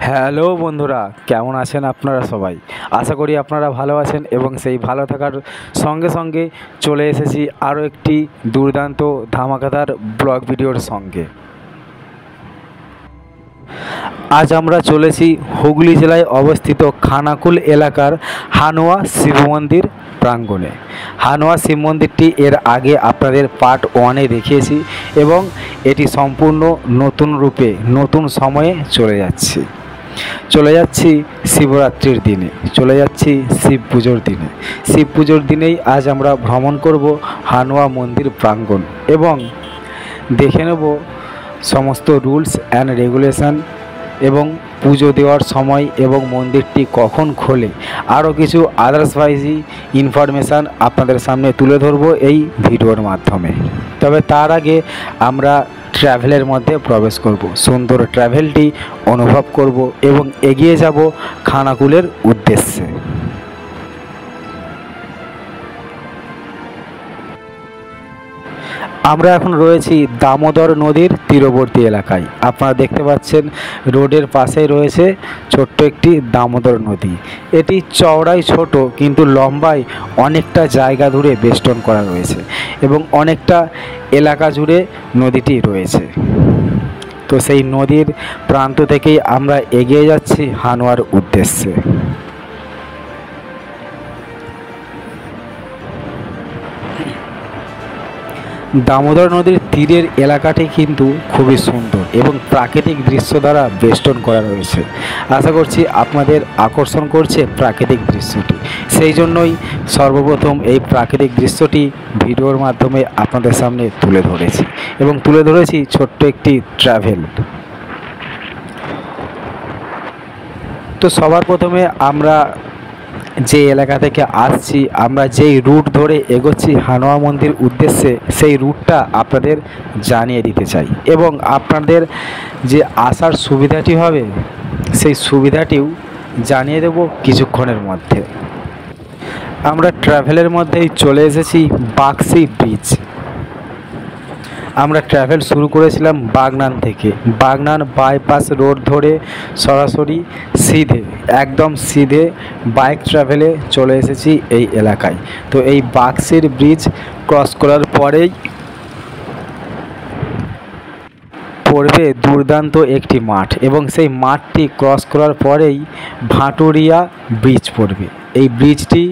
Hello বন্ধুরা, কেমন আছেন আপনারা সবাই? আশা করি আপনারা ভালো আছেন এবং সেই ভালো থাকার সঙ্গে সঙ্গে চলে এসেছি আরও একটি দুর্দান্ত ধামাকাদার ব্লগ ভিডিওর সঙ্গে। আজ আমরা চলেছি হুগলি জেলায় অবস্থিত খানাকুল এলাকার হানুয়া শিব মন্দির প্রাঙ্গণে। হানুয়া শিব মন্দিরটি এর আগে আপনাদের পার্ট 1-এ দেখিয়েছি এবং এটি সম্পূর্ণ নতুন রূপে নতুন সময়ে চলে যাচ্ছি শিবরাত্রির দিনে, চলে যাচ্ছি শিব পুজোর দিনে। শিব পুজোর দিনেই আজ আমরা ভ্রমণ করব হানুয়া মন্দির প্রাঙ্গণ এবং দেখে নেব সমস্ত রুলস অ্যান্ড রেগুলেশন এবং পুজো দেওয়ার সময় এবং মন্দিরটি কখন খোলে, আরও কিছু আদার্সওয়াইজি ইনফরমেশান আপনাদের সামনে তুলে ধরব এই ভিডিওর মাধ্যমে। তবে তার আগে আমরা ট্র্যাভেলের মধ্যে প্রবেশ করব, সুন্দর ট্র্যাভেলটি অনুভব করব এবং এগিয়ে যাব খানাকুলের উদ্দেশ্যে। আমরা এখন রয়েছি দামোদর নদীর তীরবর্তী এলাকায়। আপনারা দেখতে পাচ্ছেন রোডের পাশেই রয়েছে ছোট্ট একটি দামোদর নদী। এটি চওড়ায় ছোট কিন্তু লম্বায় অনেকটা জায়গা জুড়ে বেষ্টন করা রয়েছে এবং অনেকটা এলাকা জুড়ে নদীটি রয়েছে। তো সেই নদীর প্রান্ত থেকেই আমরা এগিয়ে যাচ্ছি হানুয়ার উদ্দেশ্যে। দামোদর নদীর তীরের এলাকাটি কিন্তু খুবই সুন্দর এবং প্রাকৃতিক দৃশ্য দ্বারা বেষ্টন করা রয়েছে। আশা করছি আপনাদের আকর্ষণ করছে প্রাকৃতিক দৃশ্যটি, সেই জন্যই সর্বপ্রথম এই প্রাকৃতিক দৃশ্যটি ভিডিওর মাধ্যমে আপনাদের সামনে তুলে ধরেছি এবং তুলে ধরেছি ছোট্ট একটি ট্র্যাভেল। তো সবার প্রথমে আমরা যে এলাকা থেকে আসছি, আমরা যেই রুট ধরে এগোচ্ছি হানুয়া মন্দির উদ্দেশ্যে, সেই রুটটা আপনাদের জানিয়ে দিতে চাই এবং আপনাদের যে আসার সুবিধাটি হবে সেই সুবিধাটিও জানিয়ে দেব কিছুক্ষণের মধ্যে। আমরা ট্র্যাভেলের মধ্যেই চলে এসেছি বাগসি ব্রিজ। আমরা ট্র্যাভেল শুরু করেছিলাম বাগনান থেকে। বাগনান বাইপাস রোড ধরে সরাসরি একদম সিধে বাইক ট্র্যাভেলে চলে এসেছি এই এলাকায়। তো এই বাগসির ব্রিজ ক্রস করার পরেই পড়বে দুর্দান্ত একটি মাঠ এবং সেই মাঠটি ক্রস করার পরেই ভাটুরিয়া ব্রিজ পড়বে। এই ব্রিজটি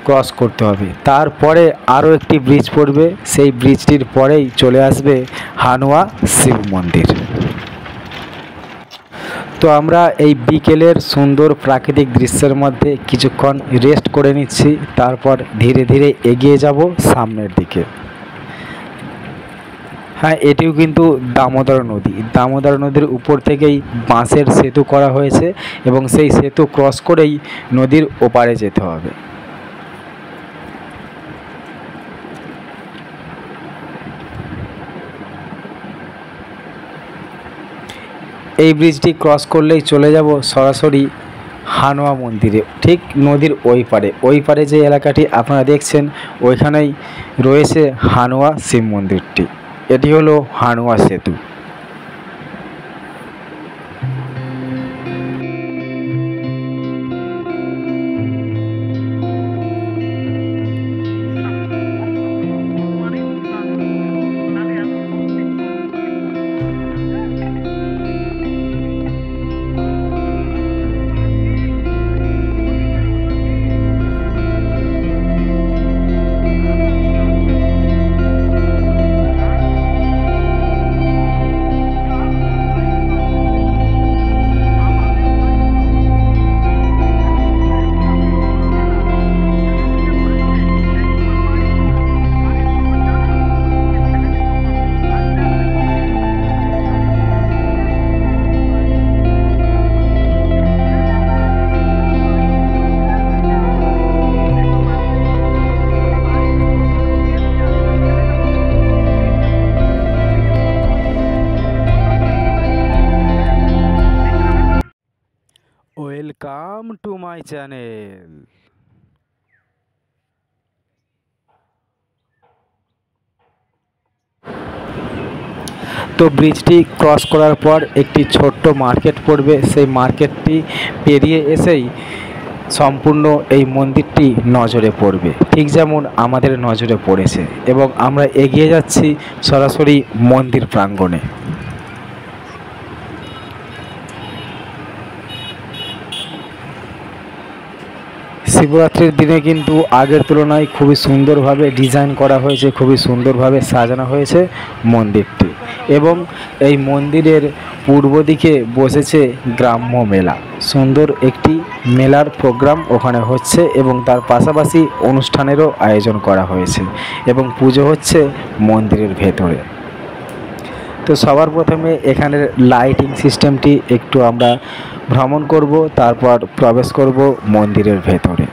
ক্রস করতে হবে, তারপরে আরও একটি ব্রিজ পড়বে, সেই ব্রিজটির পরেই চলে আসবে হানুয়া শিব মন্দির। তো আমরা এই বিকেলের সুন্দর প্রাকৃতিক দৃশ্যের মধ্যে কিছুক্ষণ রেস্ট করে নিচ্ছি, তারপর ধীরে ধীরে এগিয়ে যাব সামনের দিকে। হ্যাঁ, এটিও কিন্তু দামোদর নদী। দামোদর নদীর উপর থেকেই বাঁশের সেতু করা হয়েছে এবং সেই সেতু ক্রস করেই নদীর ওপারে যেতে হবে। এই ব্রিজটি ক্রস করলেই চলে যাব সরাসরি হানুয়া মন্দিরে, ঠিক নদীর ওই পারে যে এলাকাটি আপনারা দেখছেন ওইখানেই রয়েছে হানুয়া শিব মন্দিরটি। এটি হলো হানুয়া সেতু। Welcome to my channel. তো তো ব্রিজটি ক্রস করার পর একটি ছোট্ট মার্কেট পড়বে, সেই মার্কেটটি পেরিয়ে এসেই সম্পূর্ণ এই মন্দিরটি নজরে পড়বে, ঠিক যেমন আমাদের নজরে পড়েছে। এবং আমরা এগিয়ে যাচ্ছি সরাসরি মন্দির প্রাঙ্গণে। শিবরাত্রির দিনে কিন্তু আগের তুলনায় খুবই সুন্দরভাবে ডিজাইন করা হয়েছে, খুবই সুন্দরভাবে সাজানো হয়েছে মন্দিরটি। এবং এই মন্দিরের পূর্ব দিকে বসেছে গ্রাম্য মেলা, সুন্দর একটি মেলার প্রোগ্রাম ওখানে হচ্ছে এবং তার পাশাপাশি অনুষ্ঠানেরও আয়োজন করা হয়েছে এবং পুজো হচ্ছে মন্দিরের ভেতরে। তো সবার প্রথমে এখানের লাইটিং সিস্টেমটি একটু আমরা ভ্রমণ করব, তারপর প্রবেশ করব মন্দিরের ভেতরে।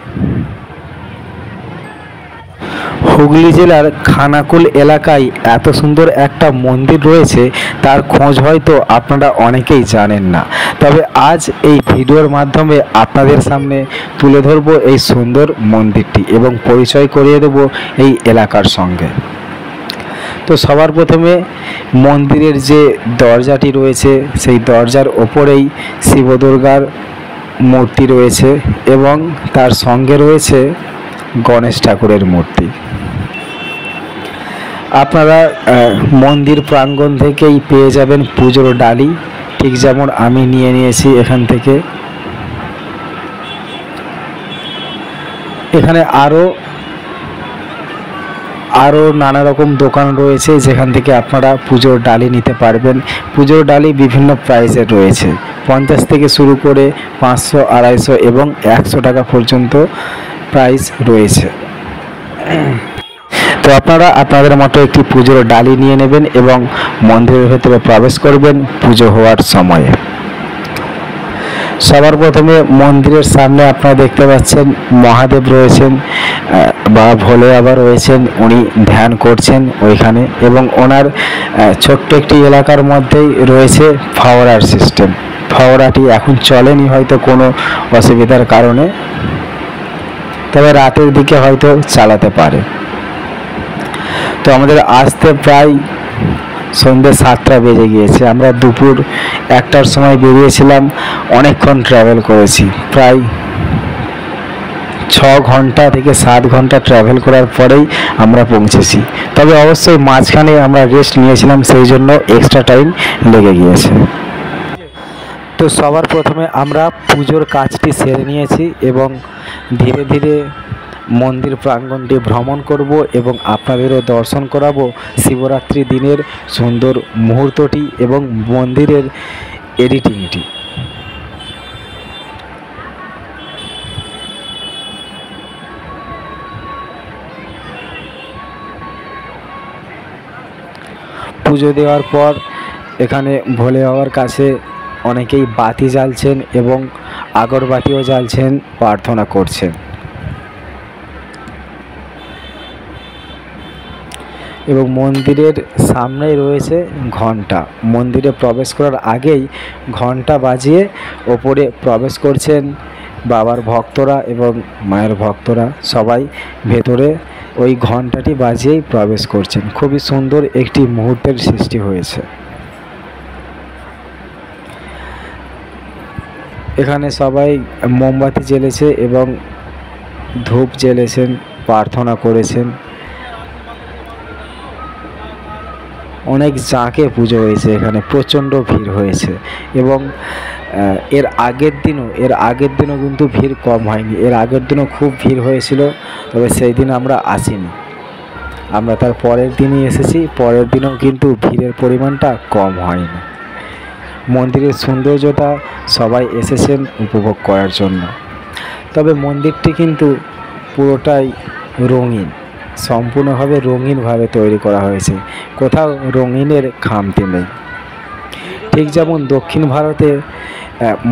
হুগলি জেলার খানাকুল এলাকায় এত সুন্দর একটা মন্দির রয়েছে, তার খোঁজ হয়তো আপনারা অনেকেই জানেন না। তবে আজ এই ভিডিওর মাধ্যমে আপনাদের সামনে তুলে ধরব এই সুন্দর মন্দিরটি এবং পরিচয় করিয়ে দেব এই এলাকার সঙ্গে। তো সবার প্রথমে মন্দিরের যে দরজাটি রয়েছে, সেই দরজার ওপরেই শিব দুর্গার মূর্তি রয়েছে এবং তার সঙ্গে রয়েছে গণেশ ঠাকুরের মূর্তি। আপনারা মন্দির প্রাঙ্গণ থেকেই পেয়ে যাবেন পুজোর ডালি, ঠিক যেমন আমি নিয়ে নিয়েছি এখান থেকে। এখানে আরও নানা রকম দোকান রয়েছে যেখান থেকে আপনারা পুজোর ডালি নিতে পারবেন। পুজোর ডালি বিভিন্ন প্রাইসের রয়েছে, 50 থেকে শুরু করে 500, 250 এবং 100 টাকা পর্যন্ত প্রাইস রয়েছে। তো আপনারা আপনাদের মতো একটি পুজোর ডালি নিয়ে নেবেন এবং মন্দিরের ভেতরে প্রবেশ করবেন পুজো হওয়ার সময়ে। সবার প্রথমে মন্দিরের সামনে আপনারা দেখতে পাচ্ছেন মহাদেব রয়েছেন বা ভোলে বাবা রয়েছেন, উনি ধ্যান করছেন ওইখানে। এবং ওনার ছোট্ট একটি এলাকার মধ্যেই রয়েছে ফাওয়ারার সিস্টেম। ফাওয়ারাটি এখন চলেনি হয়তো কোনো অসুবিধার কারণে, তবে রাতের দিকে হয়তো চালাতে পারে। তো আমাদের আসতে প্রায় সন্ধ্যে 7টা বেজে গিয়েছে। আমরা দুপুর 1টার সময় বেরিয়েছিলাম, অনেকক্ষণ ট্রাভেল করেছি, প্রায় 6 ঘন্টা থেকে 7 ঘন্টা ট্রাভেল করার পরেই আমরা পৌঁছেছি। তবে অবশ্যই মাঝখানে আমরা রেস্ট নিয়েছিলাম, সেই জন্য এক্সট্রা টাইম লেগে গিয়েছে। তো সবার প্রথমে আমরা পুজোর কাজটি সেরে নিয়েছি এবং ধীরে ধীরে মন্দির প্রাঙ্গণটি ভ্রমণ করব এবং আপনাদেরও দর্শন করাবো শিবরাত্রি দিনের সুন্দর মুহূর্তটি এবং মন্দিরের এডিটিংটি। পুজো দেওয়ার পর এখানে ভোলে বাবার কাছে অনেকেই বাতি জ্বালছেন এবং আগরবাতিও জ্বালছেন, প্রার্থনা করছেন। এবং মন্দিরের সামনেই রয়েছে ঘণ্টা। মন্দিরে প্রবেশ করার আগেই ঘণ্টা বাজিয়ে ওপরে প্রবেশ করছেন বাবার ভক্তরা এবং মায়ের ভক্তরা, সবাই ভেতরে ওই ঘণ্টাটি বাজিয়েই প্রবেশ করছেন। খুবই সুন্দর একটি মুহূর্তের সৃষ্টি হয়েছে। এখানে সবাই মোমবাতি জ্বেলেছে এবং ধূপ জ্বেলেছেন, প্রার্থনা করেছেন। অনেক জাঁকে পুজো হয়েছে, এখানে প্রচণ্ড ভিড় হয়েছে। এবং এর আগের দিনও কিন্তু ভিড় কম হয়নি, এর আগের দিনও খুব ভিড় হয়েছিল, তবে সেই দিন আমরা আসিনি, আমরা তার পরের দিনই এসেছি। পরের দিনও কিন্তু ভিড়ের পরিমাণটা কম হয়নি। মন্দিরের সৌন্দর্যতা সবাই এসেছেন উপভোগ করার জন্য। তবে মন্দিরটি কিন্তু পুরোটাই রঙিন, সম্পূর্ণভাবে রঙিনভাবে তৈরি করা হয়েছে, কোথাও রঙিনের খামতি নেই। ঠিক যেমন দক্ষিণ ভারতে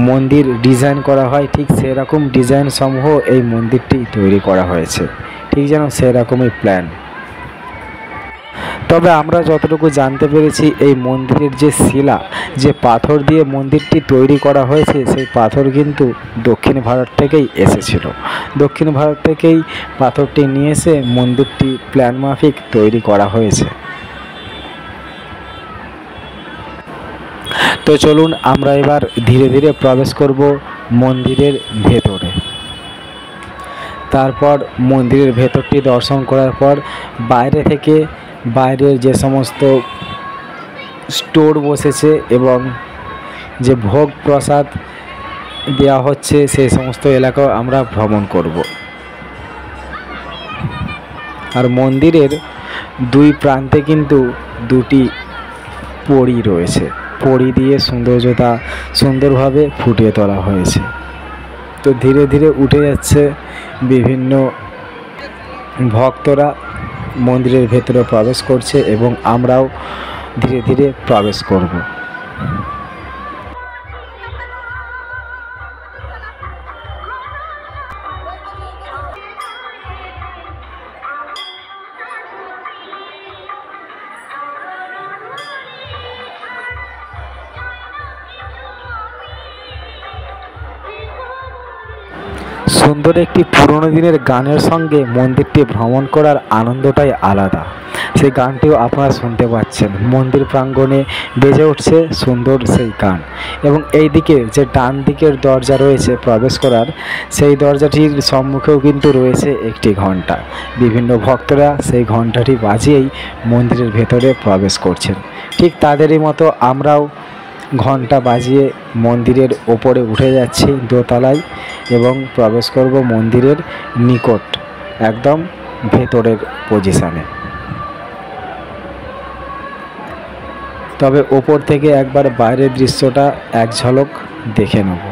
মন্দির ডিজাইন করা হয়, ঠিক সেরকম ডিজাইন সমূহ এই মন্দিরটি তৈরি করা হয়েছে, ঠিক যেন সেরকমই প্ল্যান। তবে আমরা যতটুকু জানতে পেরেছি, এই মন্দিরের যে শিলা, যে পাথর দিয়ে মন্দিরটি তৈরি করা হয়েছে, সেই পাথর কিন্তু দক্ষিণ ভারত থেকেই এসেছিল। দক্ষিণ ভারত থেকেই পাথরটি নিয়ে এসে মন্দিরটি প্ল্যান মাফিক তৈরি করা হয়েছে। তো চলুন আমরা এবার ধীরে ধীরে প্রবেশ করব মন্দিরের ভেতরে। তারপর মন্দিরের ভেতরটি দর্শন করার পর বাইরের যে সমস্ত স্টোর বসেছে এবং যে ভোগ প্রসাদ দেওয়া হচ্ছে সেই সমস্ত এলাকাও আমরা ভ্রমণ করব। আর মন্দিরের দুই প্রান্তে কিন্তু দুটি পরী রয়েছে, পরী দিয়ে সুন্দরভাবে ফুটিয়ে তোলা হয়েছে। তো ধীরে ধীরে উঠে যাচ্ছে বিভিন্ন ভক্তরা মন্দিরের ভেতরে প্রবেশ করছে এবং আমরাও ধীরে ধীরে প্রবেশ করব। সুন্দর একটি পুরনো দিনের গানের সঙ্গে মন্দিরটি ভ্রমণ করার আনন্দটাই আলাদা। সেই গানটিও আপনারা শুনতে পাচ্ছেন, মন্দির প্রাঙ্গণে বেজে উঠছে সুন্দর সেই গান। এবং এই দিকে যে ডান দিকের দরজা রয়েছে প্রবেশ করার, সেই দরজাটির সম্মুখেও কিন্তু রয়েছে একটি ঘণ্টা। বিভিন্ন ভক্তরা সেই ঘণ্টাটি বাজিয়েই মন্দিরের ভেতরে প্রবেশ করছেন। ঠিক তাদেরই মতো আমরাও ঘণ্টা বাজিয়ে মন্দিরের ওপরে উঠে যাচ্ছি দোতলায় এবং প্রবেশ করব মন্দিরের নিকট, একদম ভেতরের পজিশানে। তবে ওপর থেকে একবার বাইরের দৃশ্যটা এক ঝলক দেখে নেব।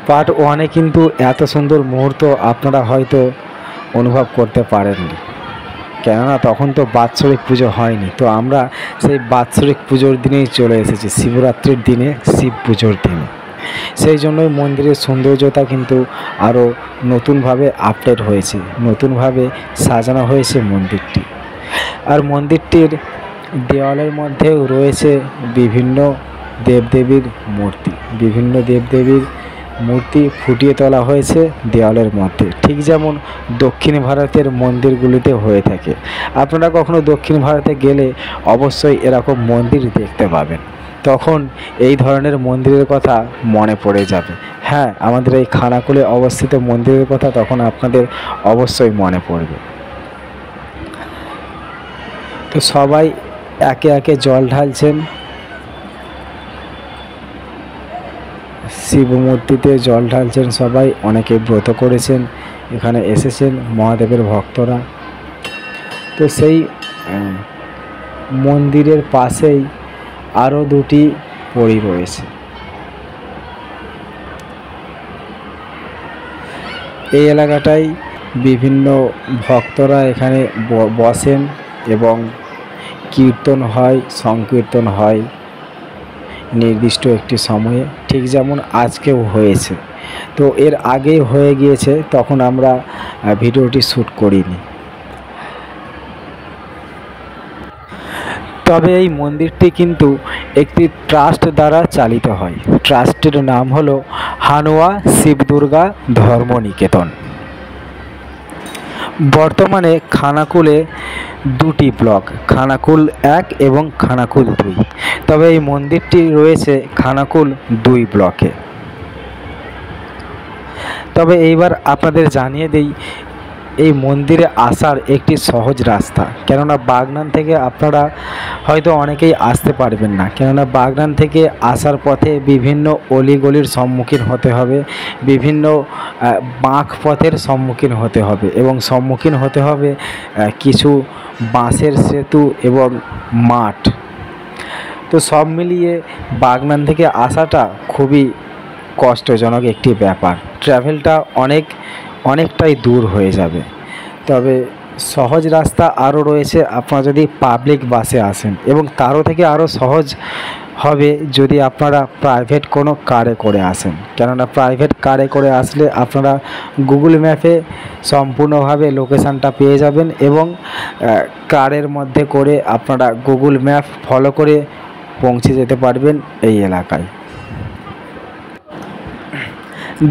পার্ট 1-এ কিন্তু এত সুন্দর মুহূর্ত আপনারা হয়তো অনুভব করতে পারেননি, কেননা তখন তো বাৎসরিক পুজো হয়নি। তো আমরা সেই বাৎসরিক পুজোর দিনেই চলে এসেছি, শিবরাত্রির দিনে, শিব পুজোর দিনে। সেই জন্যই মন্দিরের সৌন্দর্যতা কিন্তু আরও নতুনভাবে আপডেট হয়েছে, নতুনভাবে সাজানো হয়েছে মন্দিরটি। আর মন্দিরটির দেওয়ালের মধ্যেও রয়েছে বিভিন্ন দেবদেবীর মূর্তি ফুটিয়ে তোলা হয়েছে দেওয়ালের মধ্যে, ঠিক যেমন দক্ষিণ ভারতের মন্দিরগুলিতে হয়ে থাকে। আপনারা কখনো দক্ষিণ ভারতে গেলে অবশ্যই এরকম মন্দির দেখতে পাবেন, তখন এই ধরনের মন্দিরের কথা মনে পড়ে যাবে। হ্যাঁ, আমাদের এই খানাকুলে অবস্থিত মন্দিরের কথা তখন আপনাদের অবশ্যই মনে পড়বে। তো সবাই একে একে জল ঢালছেন, শিব মূর্তিতে জল ঢালছেন সবাই। অনেকে ব্রত করেছেন, এখানে এসেছেন মহাদেবের ভক্তরা। তো সেই মন্দিরের পাশেই আরও দুটি পরী রয়েছে। এই এলাকাটায় বিভিন্ন ভক্তরা এখানে বসেন এবং কীর্তন হয়, সংকীর্তন হয় নির্দিষ্ট একটি সময়ে, ঠিক যেমন আজকেও হয়েছে। তো এর আগেই হয়ে গিয়েছে, তখন আমরা ভিডিওটি শ্যুট করিনি। তবে এই মন্দিরটি কিন্তু একটি ট্রাস্ট দ্বারা চালিত হয়। ট্রাস্টের নাম হলো হানুয়া শিব দুর্গা ধর্ম নিকেতন। বর্তমানে খানাকুলে দুটি ব্লক, খানাকুল 1 এবং খানাকুল 2। তবে এই মন্দিরটি রয়েছে খানাকুল 2 ব্লকে। তবে এইবার আপনাদের জানিয়ে দেই এই মন্দিরে আসার একটি সহজ রাস্তা, কেননা বাগনান থেকে আপনারা হয়তো অনেকেই আসতে পারবেন না, কেননা বাগনান থেকে আসার পথে বিভিন্ন অলিগলির সম্মুখীন হতে হবে, বিভিন্ন বাঁক পথের সম্মুখীন হতে হবে এবং সম্মুখীন হতে হবে কিছু বাঁশের সেতু এবং মাঠ। তো সব মিলিয়ে বাগনান থেকে আসাটা খুবই কষ্টজনক একটি ব্যাপার, ট্রাভেলটা অনেকটাই দূর হয়ে যাবে। তবে সহজ রাস্তা আরও রয়েছে আপনারা যদি পাবলিক বাসে আসেন, এবং তারও থেকে আরও সহজ হবে যদি আপনারা প্রাইভেট কোনো কারে করে আসেন, কেননা প্রাইভেট কারে করে আসলে আপনারা গুগল ম্যাপে সম্পূর্ণভাবে লোকেশানটা পেয়ে যাবেন এবং কারের মধ্যে করে আপনারা গুগল ম্যাপ ফলো করে পৌঁছে যেতে পারবেন এই এলাকায়।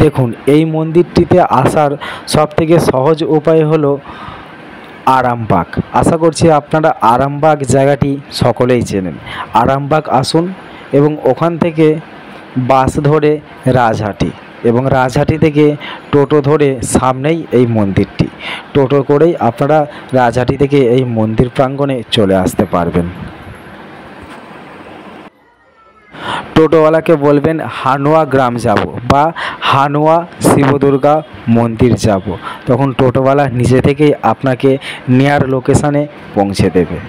দেখুন, এই মন্দিরটিতে আসার সবথেকে সহজ উপায় হলো আরামবাগ। আশা করছি আপনারা আরামবাগ জায়গাটি সকলেই চেনেন। আরামবাগ আসুন এবং ওখান থেকে বাস ধরে রাজহাটি, এবং রাজহাটি থেকে টোটো ধরে সামনেই এই মন্দিরটি। টোটো করেই আপনারা রাজহাটি থেকে এই মন্দির প্রাঙ্গণে চলে আসতে পারবেন। টোটোওয়ালাকে বলবেন হানুয়া গ্রাম যাব বা হানুয়া শিবদুর্গা মন্দির যাব, তখন টোটোওয়ালা নিজে থেকেই আপনাকে নিয়ার লোকেশানে পৌঁছে দেবে।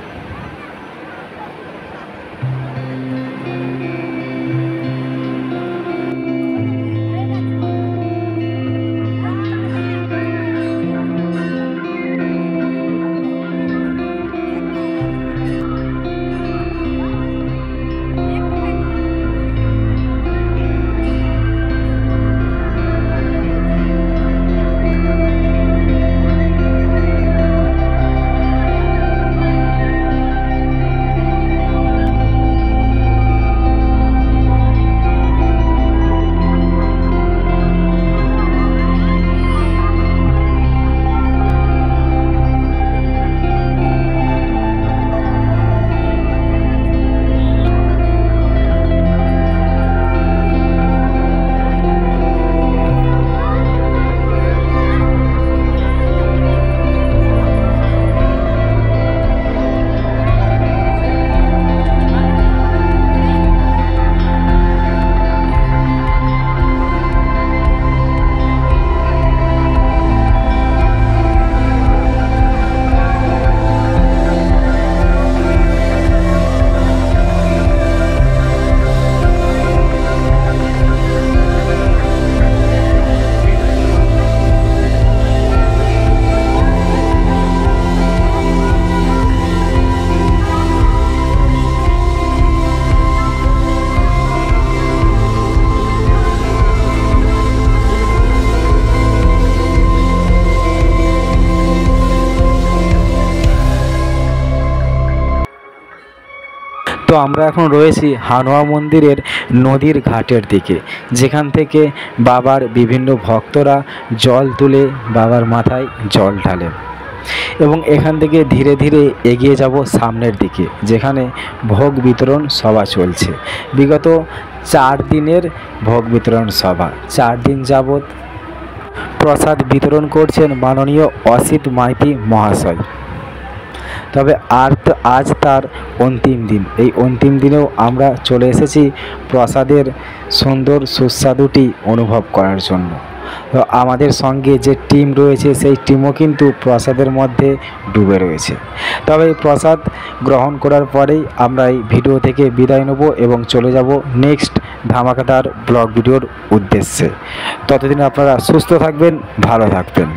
তো আমরা এখন রয়েছি হানুয়া মন্দিরের নদীর ঘাটের দিকে, যেখান থেকে বাবার বিভিন্ন ভক্তরা জল তুলে বাবার মাথায় জল ঢালেন। এবং এখান থেকে ধীরে ধীরে এগিয়ে যাব সামনের দিকে, যেখানে ভোগ বিতরণ সভা চলছে। বিগত 4 দিনের ভোগ বিতরণ সভা, 4 দিন যাবৎ প্রসাদ বিতরণ করছেন মাননীয় অসিত মাইতি মহাশয়। তবে আজ তার অন্তিম দিন। এই অন্তিম দিনেও আমরা চলে এসেছি প্রসাদের সুন্দর সুস্বাদুটি অনুভব করার জন্য। তো আমাদের সঙ্গে যে টিম রয়েছে সেই টিমও কিন্তু প্রসাদের মধ্যে ডুবে রয়েছে। তবে এই প্রসাদ গ্রহণ করার পরেই আমরা এই ভিডিও থেকে বিদায় নেব এবং চলে যাব নেক্সট ধামাকাদার ব্লগ ভিডিওর উদ্দেশ্যে। ততদিন আপনারা সুস্থ থাকবেন, ভালো থাকবেন।